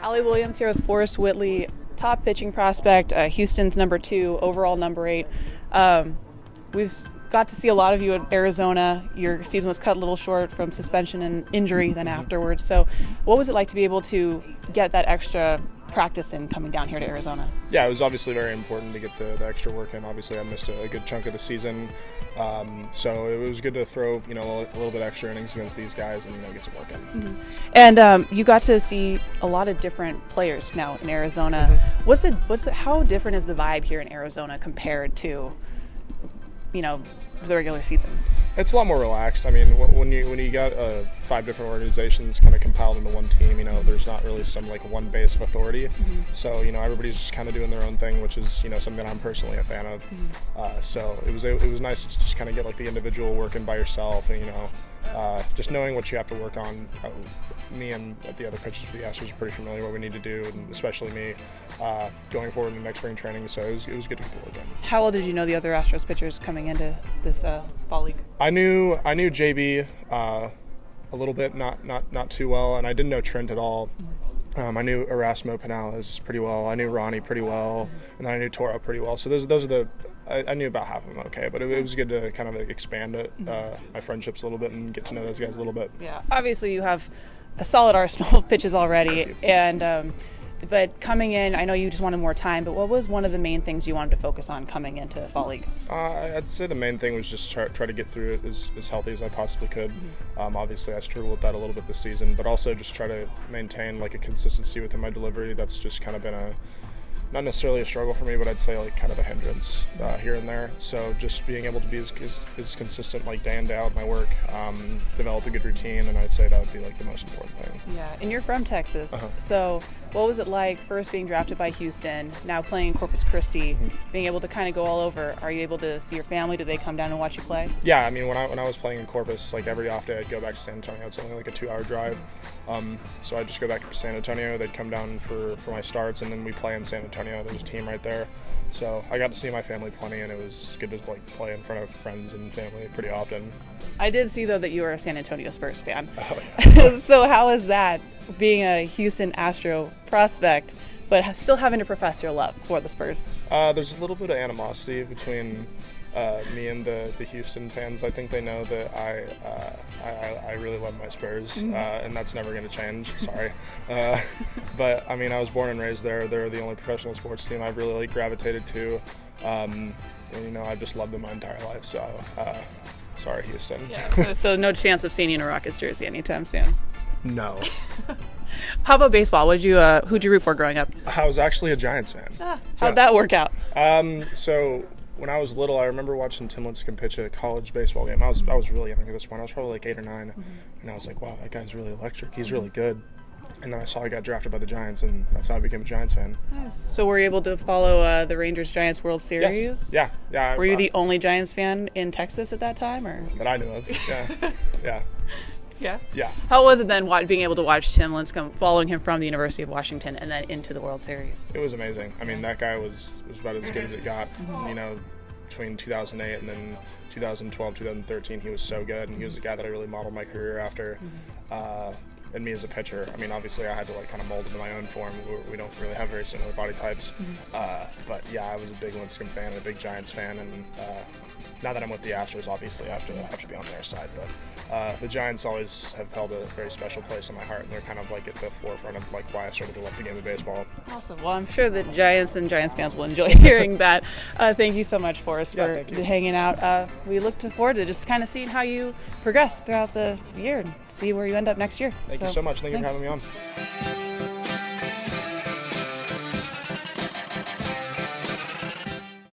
Allie Williams here with Forrest Whitley, top pitching prospect, Houston's number 2, overall number 8. We've got to see a lot of you at Arizona. Your season was cut a little short from suspension and injury then afterwards. So what was it like to be able to get that extra practice in coming down here to Arizona? Yeah, it was obviously very important to get the extra work in. Obviously, I missed a good chunk of the season. So it was good to throw, a little bit extra innings against these guys and, get some work in. Mm-hmm. And you got to see a lot of different players now in Arizona. Mm-hmm. How different is the vibe here in Arizona compared to, the regular season? It's a lot more relaxed. I mean, when you got 5 different organizations kind of compiled into one team, there's not really some one base of authority. Mm-hmm. So everybody's just kind of doing their own thing, which is something that I'm personally a fan of. Mm-hmm. So it was nice to just kind of get the individual working by yourself, and just knowing what you have to work on. Me and the other pitchers for the Astros are pretty familiar what we need to do, and especially me going forward in the next spring training. So it was good to get the work in. How well did you know the other Astros pitchers coming into this fall league? I knew JB a little bit, not too well, and I didn't know Trent at all. I knew Erasmo Pinales pretty well. I knew Ronnie pretty well, and then I knew Toro pretty well. So those are the I knew about half of them okay, but it was good to kind of expand my friendships a little bit and get to know those guys a little bit. Yeah, obviously you have a solid arsenal of pitches already, and but coming in, I know you just wanted more time, but what was one of the main things you wanted to focus on coming into Fall League? I'd say the main thing was just try to get through it as healthy as I possibly could. Mm-hmm. Obviously, I struggled with that a little bit this season, but also just try to maintain a consistency within my delivery. That's just kind of been not necessarily a struggle for me, but I'd say kind of a hindrance here and there. So just being able to be as consistent day in, day out in my work, develop a good routine, and I'd say that would be the most important thing. Yeah, and you're from Texas, so what was it like first being drafted by Houston, now playing in Corpus Christi, being able to kind of go all over? Are you able to see your family? Do they come down and watch you play? Yeah, I mean when I was playing in Corpus, every off day I'd go back to San Antonio. It's only a 2-hour drive, so I'd just go back to San Antonio. They'd come down for my starts, and then we play in San Antonio. There's a team right there, so I got to see my family plenty, and it was good to play in front of friends and family pretty often. I did see though that you were a San Antonio Spurs fan. Oh, yeah. So how is that, being a Houston Astro prospect, but still having to profess your love for the Spurs? There's a little bit of animosity between me and the Houston fans. I think they know that I really love my Spurs, and that's never going to change. Sorry. But I mean, I was born and raised there. They're the only professional sports team I've really gravitated to, and I've just loved them my entire life. So sorry, Houston. Yeah. So no chance of seeing you in a Rockets jersey anytime soon. No. How about baseball? Who'd you root for growing up? I was actually a Giants fan. How'd that work out? So when I was little, I remember watching Tim Lincecum pitch a college baseball game. I was really young at this point. I was probably 8 or 9, and I was like, wow, that guy's really electric. He's really good. And then I saw he got drafted by the Giants, and that's how I became a Giants fan. Nice. So were you able to follow the Rangers-Giants World Series? Yes. Yeah. Were you the only Giants fan in Texas at that time, or that I knew of? Yeah. Yeah. Yeah. How was it then being able to watch Tim Lincecum, following him from the University of Washington and then into the World Series? It was amazing. I mean, that guy was about as good as it got. Between 2008 and then 2012, 2013, he was so good, and he was the guy that I really modeled my career after. And me as a pitcher, I mean, obviously I had to kind of mold him in my own form. We don't really have very similar body types. But yeah, I was a big Lincecum fan and a big Giants fan, and now that I'm with the Astros, obviously I have to be on their side. But the Giants always have held a very special place in my heart, and they're kind of at the forefront of why I started to love the game of baseball. Awesome. Well, I'm sure that Giants and Giants fans will enjoy hearing that. Thank you so much, Forrest, for hanging out. We look forward to just kind of seeing how you progress throughout the year and see where you end up next year. Thank you so much. Thank you for having me on.